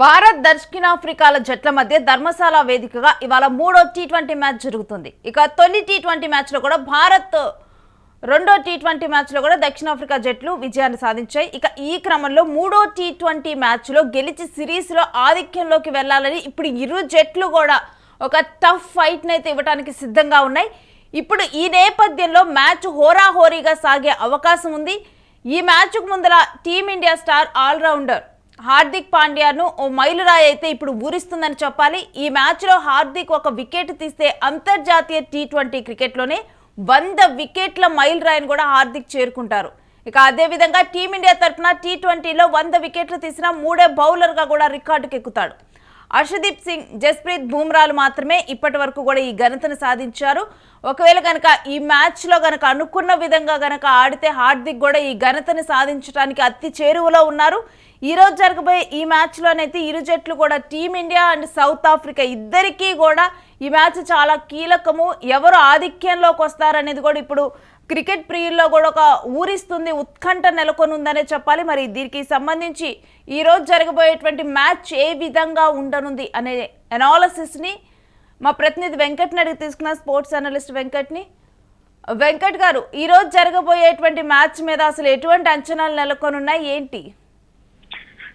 భారత్ దక్షిణాఫ్రికాల జట్ల మధ్య ధర్మశాల వేదికగా ఇవాళ మూడో టీ20 మ్యాచ్ జరుగుతుంది. ఇక తొలి టీ20 మ్యాచ్ లో కూడా భారత్ రెండో టీ20 మ్యాచ్ లో కూడా దక్షిణాఫ్రికా జట్లు విజయాన్ని సాధించాయి. ఇక ఈ క్రమంలో మూడో టీ20 మ్యాచ్ లో గెలిచి సిరీస్ లో ఆధిక్యంలోకి వెళ్లాలని ఇప్పుడు ఇరు జట్లు కూడా ఒక టఫ్ ఫైట్ నైతే ఇవ్వడానికి సిద్ధంగా ఉన్నాయి. ఇప్పుడు ఈ నేపథ్యంలో మ్యాచ్ హోరాహోరీగా సాగే అవకాశం ఉంది. ఈ మ్యాచ్కు ముందర టీమిండియా స్టార్ ఆల్రౌండర్ హార్దిక్ పాండ్యాను ఓ మైలురాయి అయితే ఇప్పుడు ఊరిస్తుందని చెప్పాలి. ఈ మ్యాచ్లో హార్దిక్ ఒక వికెట్ తీస్తే అంతర్జాతీయ టీ20 క్రికెట్లోనే 100 వికెట్ల మైలురాయిని కూడా హార్దిక్ చేరుకుంటారు. ఇక అదేవిధంగా టీమిండియా తరఫున టీ20లో 100 వికెట్లు తీసిన మూడే బౌలర్గా కూడా రికార్డుకు ఎక్కుతాడు. హర్షదీప్ సింగ్, జస్ప్రీత్ బుమ్రాలు మాత్రమే ఇప్పటి వరకు కూడా ఈ ఘనతను సాధించారు. ఒకవేళ కనుక ఈ మ్యాచ్లో కనుక అనుకున్న విధంగా కనుక ఆడితే హార్దిక్ కూడా ఈ ఘనతను సాధించడానికి అతి చేరువలో ఉన్నారు. ఈ రోజు జరగబోయే ఈ మ్యాచ్లోనైతే ఇరు జట్లు కూడా టీమిండియా అండ్ సౌత్ ఆఫ్రికా ఇద్దరికీ కూడా ఈ మ్యాచ్ చాలా కీలకము. ఎవరు ఆధిక్యంలోకి వస్తారనేది కూడా ఇప్పుడు క్రికెట్ ప్రియుల్లో కూడా ఒక ఊరిస్తుంది, ఉత్కంఠ నెలకొని ఉందనే చెప్పాలి. మరి దీనికి సంబంధించి ఈరోజు జరగబోయేటువంటి మ్యాచ్ ఏ విధంగా ఉండనుంది అనే అనాలిసిస్ని మా ప్రతినిధి వెంకట్ని అడిగి తీసుకున్న స్పోర్ట్స్ అనలిస్ట్ వెంకట్ గారు, ఈరోజు జరగబోయేటువంటి మ్యాచ్ మీద అసలు ఎటువంటి అంచనాలు నెలకొని ఉన్నాయి, ఏంటి?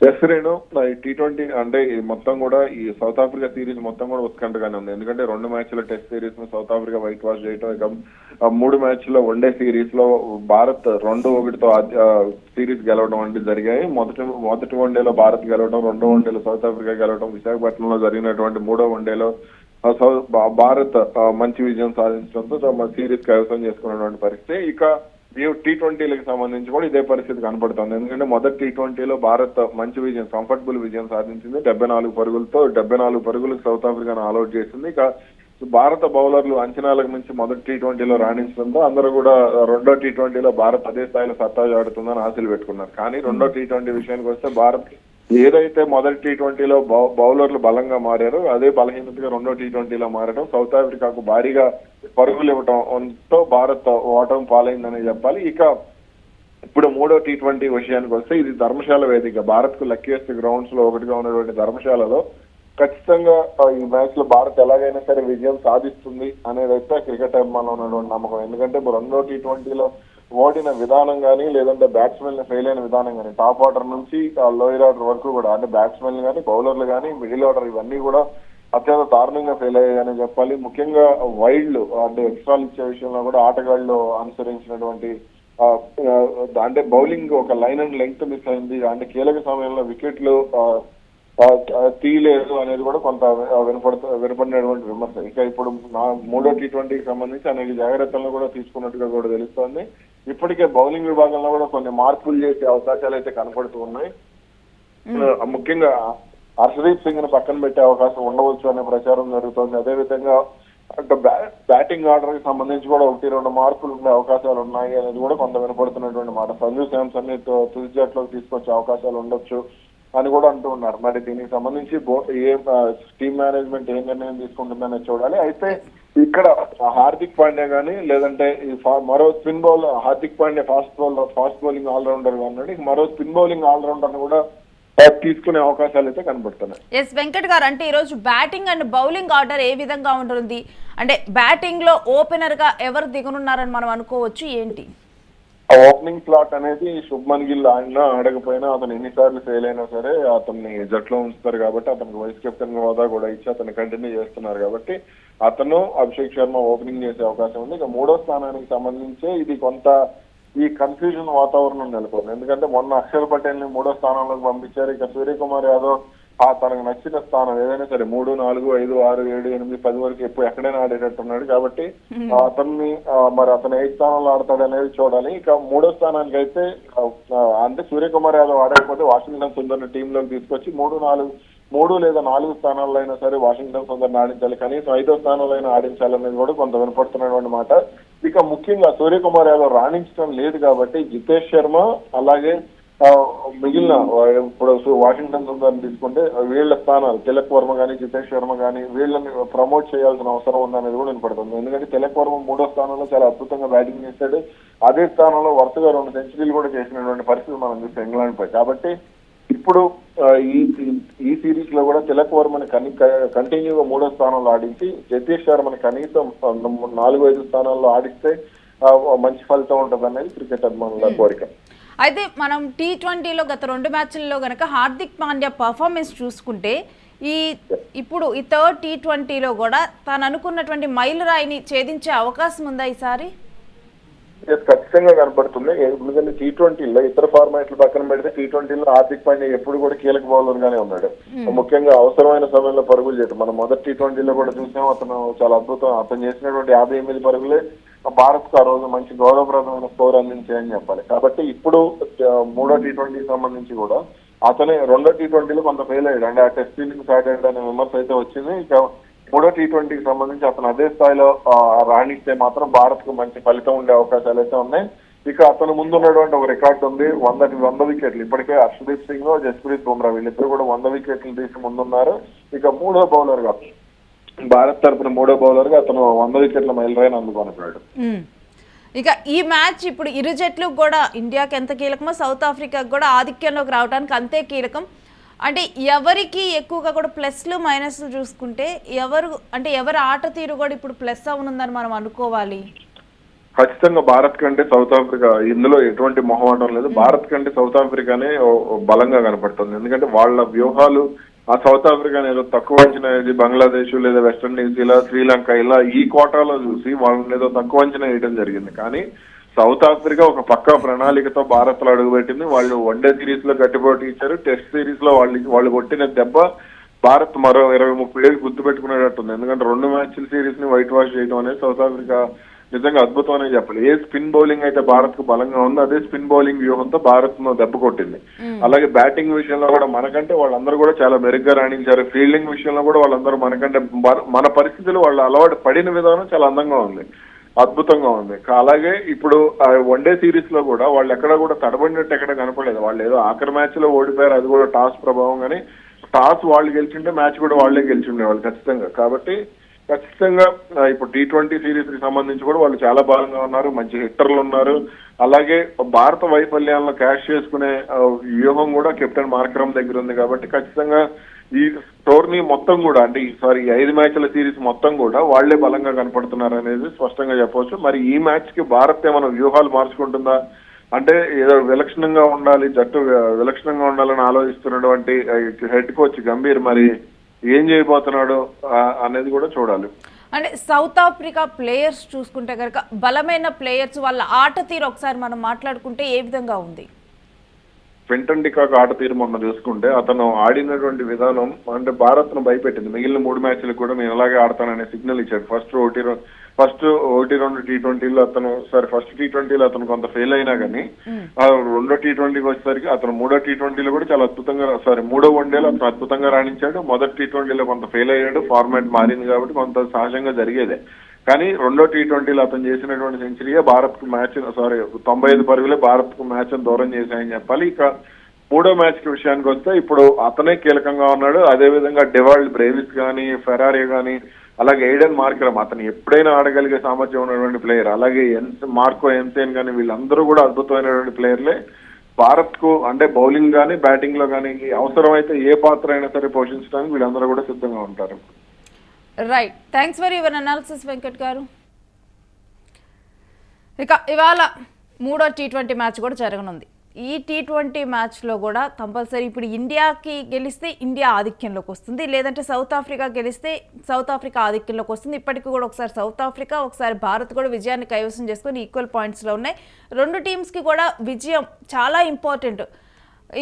ఎస్ రేణు, ఈ టీ20 అంటే మొత్తం కూడా ఈ సౌత్ ఆఫ్రికా సిరీస్ మొత్తం కూడా ఉత్కంఠగానే ఉంది. ఎందుకంటే 2 మ్యాచ్ల టెస్ట్ సిరీస్ ను సౌత్ ఆఫ్రికా వైట్ వాష్ చేయడం, ఇక 3 మ్యాచ్ల వన్డే సిరీస్ లో భారత్ 2-1తో సిరీస్ గెలవడం వంటి జరిగాయి. మొదటి వన్డేలో భారత్ గెలవడం, 2వ వన్డేలో సౌత్ ఆఫ్రికా గెలవడం, విశాఖపట్నంలో జరిగినటువంటి 3వ వన్డేలో భారత్ మంచి విజయం సాధించడంతో సిరీస్ కైవసం చేసుకున్నటువంటి పరిస్థితి. ఇక టీ20లకు సంబంధించి కూడా ఇదే పరిస్థితి కనపడుతుంది. ఎందుకంటే మొదటి టీ20లో భారత్ మంచి విజయం, కంఫర్టబుల్ విజయం సాధించింది. 74 పరుగులతో 74 పరుగులకు సౌత్ ఆఫ్రికాను ఆల్అౌట్ చేసింది. ఇక భారత బౌలర్లు అంచనాలకు మించి మొదటి టీ20లో రాణించడంతో అందరూ కూడా రెండో టీ20లో భారత్ అదే స్థాయిలో సత్తా చాటుతుందని ఆశలు పెట్టుకున్నారు. కానీ రెండో టీ20 విషయానికి వస్తే భారత్ ఏదైతే మొదటి టీ20లో బౌలర్లు బలంగా మారారో అదే బలహీనతగా రెండో టీ20లో మారడం, సౌత్ ఆఫ్రికాకు భారీగా పరుగులు ఇవ్వడంతో భారత్ ఓటమి పాలైందని చెప్పాలి. ఇక ఇప్పుడు మూడో టీ20 విషయానికి వస్తే ఇది ధర్మశాల వేదిక. భారత్ కు లక్కీయెస్ట్ గ్రౌండ్స్ లో ఒకటిగా ఉన్నటువంటి ధర్మశాలలో ఖచ్చితంగా ఈ మ్యాచ్ లో భారత్ ఎలాగైనా సరే విజయం సాధిస్తుంది అనేది అయితే క్రికెట్ అభిమానులు ఉన్నటువంటి నమ్మకం. ఎందుకంటే రెండో టీ20లో ఓడిన విధానం కానీ, లేదంటే బ్యాట్స్మెన్ ఫెయిల్ అయిన విధానం కానీ, టాప్ ఆర్డర్ నుంచి లోయర్ ఆర్డర్ వరకు కూడా అంటే బ్యాట్స్మెన్ కానీ, బౌలర్లు కానీ, మిడిల్ ఆర్డర్ ఇవన్నీ కూడా అత్యంత దారుణంగా ఫెయిల్ అయ్యాయని చెప్పాలి. ముఖ్యంగా వైల్డ్ అంటే ఎక్స్ట్రాలు ఇచ్చే విషయంలో కూడా ఆటగాళ్లు అనుసరించినటువంటి అంటే బౌలింగ్ ఒక లైన్ అండ్ లెంగ్త్ మిస్ అయింది. అంటే కీలక సమయంలో వికెట్లు తీయలేదు అనేది కూడా కొంత వినపడినటువంటి విమర్శ. ఇక ఇప్పుడు మూడో టీ20కి సంబంధించి అనేక జాగ్రత్తలను కూడా తీసుకున్నట్టుగా కూడా తెలుస్తోంది. ఇప్పటికే బౌలింగ్ విభాగంలో కూడా కొన్ని మార్పులు చేసే అవకాశాలు అయితే కనపడుతూ ఉన్నాయి. ముఖ్యంగా హర్షదీప్ సింగ్ ను పక్కన పెట్టే అవకాశం ఉండవచ్చు అనే ప్రచారం జరుగుతోంది. అదేవిధంగా అంటే బ్యాటింగ్ ఆర్డర్ కి సంబంధించి కూడా 1-2 మార్పులు ఉండే అవకాశాలు ఉన్నాయి అనేది కూడా కొంత వినపడుతున్నటువంటి మాట. సంజు శాంసన్ ని తుది జట్లోకి తీసుకొచ్చే అవకాశాలు ఉండొచ్చు అని కూడా అంటూ ఉన్నారు. మరి దీనికి సంబంధించి టీమ్ మేనేజ్మెంట్ ఏం నిర్ణయం తీసుకుంటుందనేది చూడాలి. అయితే ఇక్కడ హార్దిక్ పాండ్యా గానీ, లేదంటే మరో spin bowler Hardik Pandya fast bowling all rounder గా ఉన్నాడు. మరో స్పిన్ బౌలింగ్ ఆల్రౌండర్ ను కూడా తీసుకునే అవకాశాలు అయితే కనబడుతున్నాయి. ఎస్ వెంకట్ గారు, అంటే ఈ రోజు బ్యాటింగ్ అండ్ బౌలింగ్ ఆర్డర్ ఏ విధంగా ఉంటుంది? అంటే బ్యాటింగ్ లో ఓపెనర్ గా ఎవరు దిగనున్నారని మనం అనుకోవచ్చు, ఏంటి? ఓపెనింగ్ స్లాట్ అనేది శుభ్మన్ గిల్ ఆడినా ఆడకపోయినా అతను ఎన్నిసార్లు ఫెయిల్ అయినా సరే అతన్ని జట్లో ఉంచుతారు కాబట్టి అతనికి వైస్ కెప్టెన్ హోదా కూడా ఇచ్చి అతను కంటిన్యూ చేస్తున్నారు కాబట్టి అతను అభిషేక్ శర్మ ఓపెనింగ్ చేసే అవకాశం ఉంది. ఇక మూడో స్థానానికి సంబంధించి ఇది కొంత ఈ కన్ఫ్యూజన్ వాతావరణం నెలకొంది. ఎందుకంటే మొన్న అక్షర్ పటేల్ ని మూడో స్థానంలోకి పంపించారు. ఇక సూర్యకుమార్ యాదవ్ తనకు నచ్చిన స్థానం ఏదైనా సరే 3, 4, 5, 6, 7, 8, 10 వరకు ఎక్కడైనా ఆడేటట్టున్నాడు కాబట్టి అతన్ని మరి అతను ఏ స్థానంలో ఆడతాడు అనేది చూడాలి. ఇక మూడో స్థానానికి అయితే అంటే సూర్యకుమార్ యాదవ్ ఆడకపోతే వాషింగ్టన్ సుందర్ని టీంలోకి తీసుకొచ్చి 3 లేదా 4 స్థానాల్లో అయినా సరే వాషింగ్టన్ సుందర్ని ఆడించాలి. కనీసం 5వ స్థానంలో అయినా ఆడించాలనేది కూడా కొంత వినపడుతున్నటువంటి మాట. ఇక ముఖ్యంగా సూర్యకుమార్ యాదవ్ రాణించడం లేదు కాబట్టి జితేష్ శర్మ అలాగే మిగిలిన ఇప్పుడు వాషింగ్టన్ సుందర్ని తీసుకుంటే వీళ్ళ స్థానాలు తిలక్ వర్మ కానీ, జితేష్ శర్మ కానీ వీళ్ళని ప్రమోట్ చేయాల్సిన అవసరం ఉందనేది కూడా వినపడుతుంది. ఎందుకంటే తిలక్ వర్మ 3వ స్థానంలో చాలా అద్భుతంగా బ్యాటింగ్ చేశాడు. అదే స్థానంలో వరుసగా 2 సెంచరీలు కూడా చేసినటువంటి పరిస్థితి మనం చూస్తాం ఇంగ్లాండ్ పై. కాబట్టి ఇప్పుడు ఈ సిరీస్ లో కూడా తిలక్ వర్మని కంటిన్యూగా 3వ స్థానంలో ఆడించి జతీష్ శర్మని కనీసం 4-5 స్థానాల్లో ఆడిస్తే మంచి ఫలితం ఉంటుంది అనేది క్రికెట్ అభిమానుల కోరిక. అయితే మనం T20లో గత 2 మ్యాచ్ల్లో గనక హార్దిక్ పాండ్యా పర్ఫార్మెన్స్ చూసుకుంటే ఇప్పుడు ఈ థర్డ్ T20లో కూడా తాను అనుకున్నటువంటి మైలురాయిని ఛేదించే అవకాశం ఉందా ఈసారి? ఖచ్చితంగా కనపడుతుంది. ఎందుకంటే T20లో ఇతర ఫార్మాట్లు పక్కన పెడితే T20లో హార్దిక్ పాండ్యా ఎప్పుడు కూడా కీలక బౌలర్ గానే ఉన్నాడు. ముఖ్యంగా అవసరమైన సమయంలో పరుగులు చేయడం మనం మొదటి T20లో కూడా చూసాం. అతను చాలా అద్భుతం. అతను చేసినటువంటి 58 పరుగులే భారత్ కు ఆ రోజు మంచి గౌరవప్రదమైన స్కోర్ అందించాయని చెప్పాలి. కాబట్టి ఇప్పుడు 3వ T20కి సంబంధించి కూడా అతనే 2వ T20లో కొంత ఫెయిల్ అయ్యాడు. అంటే ఆ టెస్ట్ ఫీల్డింగ్ ఆడాడు అనే విమర్శ అయితే వచ్చింది. ఇక 3వ T20కి సంబంధించి అతను అదే స్థాయిలో రాణిస్తే మాత్రం భారత్ కు మంచి ఫలితం ఉండే అవకాశాలు అయితే ఉన్నాయి. ఇక అతను ముందున్నటువంటి ఒక రికార్డు ఉంది, 100 వికెట్లు. ఇప్పటికే హర్షదీప్ సింగ్, జస్ప్రీత్ బుమ్రా వీళ్ళిద్దరు కూడా 100 వికెట్లు తీసి ముందున్నారు. ఇక 3వ బౌలర్ గా భారత్ తరపున 3వ బౌలర్ గా అతను 100 వికెట్ల మైలురాయిని అందుకొనిపోయాడు. ఇక ఈ మ్యాచ్ ఇప్పుడు ఇరు జట్లకు కూడా ఇండియాకి ఎంత కీలకమో సౌత్ ఆఫ్రికాకు కూడా ఆధిక్యంలోకి రావడానికి అంతే కీలకం. అంటే ఎవరికి ఎక్కువగా కూడా ప్లస్లు మైనస్లు చూసుకుంటే ఎవరి ఆట తీరు కూడా ఇప్పుడు ప్లస్ అవునుందని మనం అనుకోవాలి? ఖచ్చితంగా భారత్ కంటే సౌత్ ఆఫ్రికా, ఇందులో ఎటువంటి మొహమాటం లేదు. భారత్ కంటే సౌత్ ఆఫ్రికానే బలంగా కనపడుతుంది. ఎందుకంటే వాళ్ళ వ్యూహాలు ఆ సౌత్ ఆఫ్రికాని ఏదో తక్కువ అంచనా వేసి బంగ్లాదేశ్ లేదా వెస్టిండీస్ ఇలా శ్రీలంక ఇలా ఈ కోటాలో చూసి వాళ్ళని ఏదో తక్కువ అంచనా వేయడం జరిగింది. కానీ సౌత్ ఆఫ్రికా ఒక పక్కా ప్రణాళికతో భారత్ లో అడుగుపెట్టింది. వాళ్ళు వన్డే సిరీస్ లో గట్టిపోటీ ఇచ్చారు. టెస్ట్ సిరీస్ లో వాళ్ళు కొట్టిన దెబ్బ భారత్ మరో 20-30 ఏళ్ళు గుర్తు పెట్టుకునేటట్టుంది. ఎందుకంటే 2 మ్యాచ్ల సిరీస్ ని వైట్ వాష్ చేయడం అనేది సౌత్ ఆఫ్రికా నిజంగా అద్భుతం అనే చెప్పాలి. ఏ స్పిన్ బౌలింగ్ అయితే భారత్ కు బలంగా ఉందో అదే స్పిన్ బౌలింగ్ వ్యూహంతో భారత్ ను దెబ్బ కొట్టింది. అలాగే బ్యాటింగ్ విషయంలో కూడా మనకంటే వాళ్ళందరూ కూడా చాలా మెరుగ్గా రాణించారు. ఫీల్డింగ్ విషయంలో కూడా వాళ్ళందరూ మనకంటే మన పరిస్థితులు వాళ్ళు అలవాటు పడిన విధానం చాలా అందంగా ఉంది, అద్భుతంగా ఉంది. అలాగే ఇప్పుడు వన్డే సిరీస్ లో కూడా వాళ్ళు ఎక్కడ కూడా తడబడినట్టు ఎక్కడ కనపడలేదు. వాళ్ళు ఏదో ఆఖరి మ్యాచ్ లో ఓడిపోయారు, అది కూడా టాస్ ప్రభావం. కానీ టాస్ వాళ్ళు గెలిచింటే మ్యాచ్ కూడా వాళ్ళే గెలిచిండేవాళ్ళు ఖచ్చితంగా. కాబట్టి ఖచ్చితంగా ఇప్పుడు T20 సిరీస్ కి సంబంధించి కూడా వాళ్ళు చాలా బలంగా ఉన్నారు, మంచి హిట్టర్లు ఉన్నారు. అలాగే భారత వైఫల్యాలను క్యాష్ చేసుకునే వ్యూహం కూడా కెప్టెన్ మార్కరమ్ దగ్గర ఉంది. కాబట్టి ఖచ్చితంగా ఈ టోర్నీ మొత్తం కూడా అంటే ఈసారి 5 మ్యాచ్ల సిరీస్ మొత్తం కూడా వాళ్లే బలంగా కనపడుతున్నారు అనేది స్పష్టంగా చెప్పవచ్చు. మరి ఈ మ్యాచ్ కి భారత్ ఏమైనా వ్యూహాలు మార్చుకుంటుందా అంటే ఏదో విలక్షణంగా ఉండాలి, జట్టు విలక్షణంగా ఉండాలని ఆలోచిస్తున్నటువంటి హెడ్ కోచ్ గంభీర్ మరి ఏం చేయబోతున్నాడు అనేది కూడా చూడాలి. అంటే సౌత్ ఆఫ్రికా ప్లేయర్స్ చూసుకుంటే కనుక బలమైన ప్లేయర్స్ వాళ్ళ ఆట తీరు ఒకసారి మనం మాట్లాడుకుంటే ఏ విధంగా ఉంది? క్వింటన్ డికాక్ ఆట తీరు మొన్న చూసుకుంటే అతను ఆడినటువంటి విధానం అంటే భారత్ ను భయపెట్టింది. మిగిలిన 3 మ్యాచ్లకు కూడా నేను అలాగే ఆడతాననే సిగ్నల్ ఇచ్చాడు. ఫస్ట్ ఒకటి 2 T20లో అతను ఫస్ట్ T20లో అతను కొంత ఫెయిల్ అయినా కానీ 2వ T20కి వచ్చేసరికి అతను 3వ T20లో కూడా చాలా అద్భుతంగా 3వ వన్డేలో అతను అద్భుతంగా రాణించాడు. మొదటి T20లో కొంత ఫెయిల్ అయ్యాడు, ఫార్మాట్ మారింది కాబట్టి కొంత సహజంగా జరిగేదే. కానీ 2వ T20లో అతను చేసినటువంటి సెంచరీయే భారత్ కు 95 పరుగులే భారత్ కు మ్యాచ్ దూరం చేశాయని చెప్పాలి. ఇక 3వ మ్యాచ్ కి విషయానికి వస్తే ఇప్పుడు అతనే కీలకంగా ఉన్నాడు. అదే విధంగా డెవాల్డ్ బ్రేవిస్ గానీ, ఫెరారీ గానీ, అలాగే ఎయిడెన్ మార్కరమ్ అతను ఎప్పుడైనా ఆడగలిగే సామర్థ్యం ఉన్నటువంటి ప్లేయర్. అలాగే మార్కో ఎన్సేన్ గానీ వీళ్ళందరూ కూడా అద్భుతమైనటువంటి ప్లేయర్లే. భారత్ కు అంటే బౌలింగ్ గానీ బ్యాటింగ్ లో కానీ అవసరమైతే ఏ పాత్ర అయినా సరే పోషించడానికి వీళ్ళందరూ కూడా సిద్ధంగా ఉంటారు. Right, thanks for your analysis Venkat గారు. ఇక ఇవాళ 3వ T20 మ్యాచ్ కూడా జరగనుంది. ఈ T20 మ్యాచ్లో కూడా కంపల్సరీ ఇప్పుడు ఇండియాకి గెలిస్తే ఇండియా ఆధిక్యంలోకి వస్తుంది, లేదంటే సౌత్ ఆఫ్రికా గెలిస్తే సౌత్ ఆఫ్రికా ఆధిక్యంలోకి వస్తుంది. ఇప్పటికీ కూడా ఒకసారి సౌత్ ఆఫ్రికా ఒకసారి భారత్ కూడా విజయాన్ని కైవసం చేసుకొని ఈక్వల్ పాయింట్స్లో ఉన్నాయి. 2 టీమ్స్కి కూడా విజయం చాలా ఇంపార్టెంట్.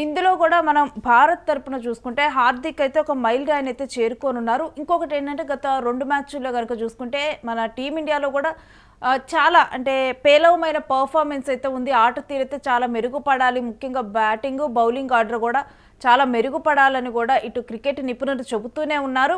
ఇందులో కూడా మనం భారత్ తరపున చూసుకుంటే హార్దిక్ అయితే ఒక మైల్ రాయిని అయితే చేరుకోనున్నారు. ఇంకొకటి ఏంటంటే గత 2 మ్యాచ్ల్లో కనుక చూసుకుంటే మన టీమిండియాలో కూడా చాలా అంటే పేలవమైన పర్ఫార్మెన్స్ అయితే ఉంది. ఆట తీరైతే చాలా మెరుగుపడాలి, ముఖ్యంగా బ్యాటింగ్ బౌలింగ్ ఆర్డర్ కూడా చాలా మెరుగుపడాలని కూడా ఇటు క్రికెట్ నిపుణులు చెబుతూనే ఉన్నారు.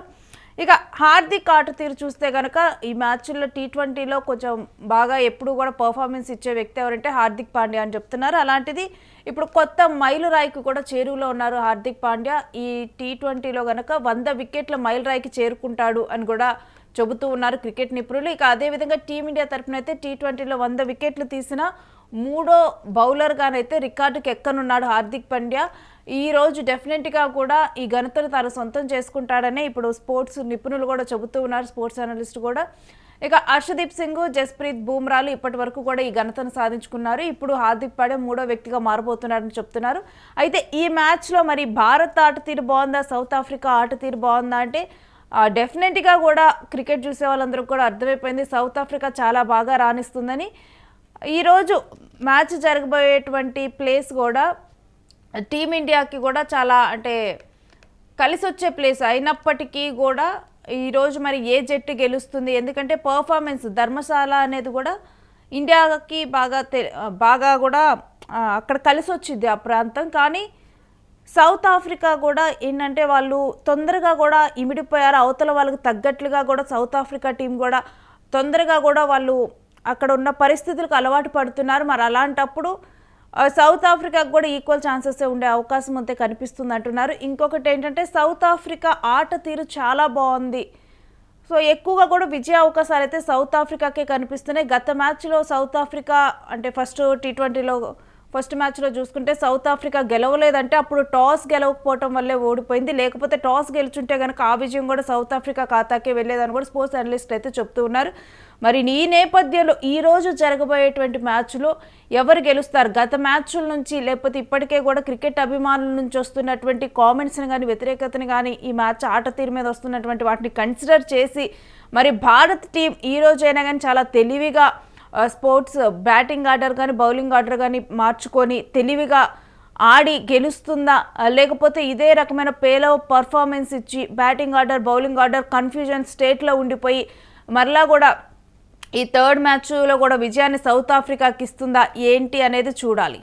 ఇక హార్దిక్ ఆట తీరు చూస్తే కనుక ఈ మ్యాచ్ల్లో T20లో కొంచెం బాగా ఎప్పుడు కూడా పర్ఫార్మెన్స్ ఇచ్చే వ్యక్తి ఎవరంటే హార్దిక్ పాండ్యా అని చెప్తున్నారు. అలాంటిది ఇప్పుడు కొత్త మైలురాయికి కూడా చేరువలో ఉన్నారు హార్దిక్ పాండ్యా. ఈ T20లో కనుక 100 వికెట్ల మైలురాయికి చేరుకుంటాడు అని కూడా చెబుతూ ఉన్నారు క్రికెట్ నిపుణులు. ఇక అదేవిధంగా టీమిండియా తరఫున అయితే T20లో 100 వికెట్లు తీసిన 3వ బౌలర్గానైతే రికార్డుకి ఎక్కనున్నాడు హార్దిక్ పాండ్యా. ఈ రోజు డెఫినెట్గా కూడా ఈ ఘనతను తాను సొంతం చేసుకుంటాడనే ఇప్పుడు స్పోర్ట్స్ నిపుణులు కూడా చెబుతూ ఉన్నారు, స్పోర్ట్స్ అనలిస్ట్ కూడా. ఇక హర్షదీప్ సింగ్, జస్ప్రీత్ బూమ్రాలు ఇప్పటి వరకు కూడా ఈ ఘనతను సాధించుకున్నారు. ఇప్పుడు హార్దిక్ పాండ్యా మూడో వ్యక్తిగా మారబోతున్నారని చెప్తున్నారు. అయితే ఈ మ్యాచ్లో మరి భారత్ ఆట తీరు బాగుందా, సౌత్ ఆఫ్రికా ఆట తీరు బాగుందా అంటే డెఫినెట్గా కూడా క్రికెట్ చూసే వాళ్ళందరూ కూడా అర్థమైపోయింది సౌత్ ఆఫ్రికా చాలా బాగా రాణిస్తుందని. ఈరోజు మ్యాచ్ జరగబోయేటువంటి ప్లేస్ కూడా టీమిండియాకి కూడా చాలా అంటే కలిసి వచ్చే ప్లేస్ అయినప్పటికీ కూడా ఈరోజు మరి ఏ జట్టు గెలుస్తుంది, ఎందుకంటే పర్ఫార్మెన్స్ ధర్మశాల అనేది కూడా ఇండియాకి బాగా కూడా అక్కడ కలిసి వచ్చింది ఆ ప్రాంతం. కానీ సౌత్ ఆఫ్రికా కూడా ఏంటంటే వాళ్ళు తొందరగా కూడా ఇమిడిపోయారు, అవతల వాళ్ళకి తగ్గట్లుగా కూడా సౌత్ ఆఫ్రికా టీం కూడా తొందరగా కూడా వాళ్ళు అక్కడ ఉన్న పరిస్థితులకు అలవాటు పడుతున్నారు. మరి అలాంటప్పుడు సౌత్ ఆఫ్రికాకు కూడా ఈక్వల్ ఛాన్సెస్ ఉండే అవకాశం అంతే కనిపిస్తుంది అంటున్నారు. ఇంకొకటి ఏంటంటే సౌత్ ఆఫ్రికా ఆట తీరు చాలా బాగుంది, సో ఎక్కువగా కూడా విజయ అవకాశాలు అయితే సౌత్ ఆఫ్రికాకే కనిపిస్తున్నాయి. గత మ్యాచ్లో సౌత్ ఆఫ్రికా అంటే ఫస్ట్ మ్యాచ్లో చూసుకుంటే సౌత్ ఆఫ్రికా గెలవలేదంటే అప్పుడు టాస్ గెలవకపోవటం వల్లే ఓడిపోయింది, లేకపోతే టాస్ గెలుచుంటే కనుక ఆ విజయం కూడా సౌత్ ఆఫ్రికా ఖాతాకే వెళ్ళేదని కూడా స్పోర్ట్స్ అనలిస్ట్ అయితే చెప్తూ ఉన్నారు. మరి ఈ నేపథ్యంలో ఈరోజు జరగబోయేటువంటి మ్యాచ్లో ఎవరు గెలుస్తారు, గత మ్యాచ్ల నుంచి లేకపోతే ఇప్పటికే కూడా క్రికెట్ అభిమానుల నుంచి వస్తున్నటువంటి కామెంట్స్ని కానీ వ్యతిరేకతని కానీ ఈ మ్యాచ్ ఆట తీరు మీద వస్తున్నటువంటి వాటిని కన్సిడర్ చేసి మరి భారత్ టీం ఈ రోజైనా కానీ చాలా తెలివిగా స్పోర్ట్స్ బ్యాటింగ్ ఆర్డర్ కానీ బౌలింగ్ ఆర్డర్ కానీ మార్చుకొని తెలివిగా ఆడి గెలుస్తుందా, లేకపోతే ఇదే రకమైన పేలో పర్ఫార్మెన్స్ ఇచ్చి batting order bowling order confusion స్టేట్లో ఉండిపోయి మరలా కూడా ఈ థర్డ్ మ్యాచ్లో కూడా విజయాన్ని సౌత్ ఆఫ్రికాకి ఇస్తుందా ఏంటి అనేది చూడాలి.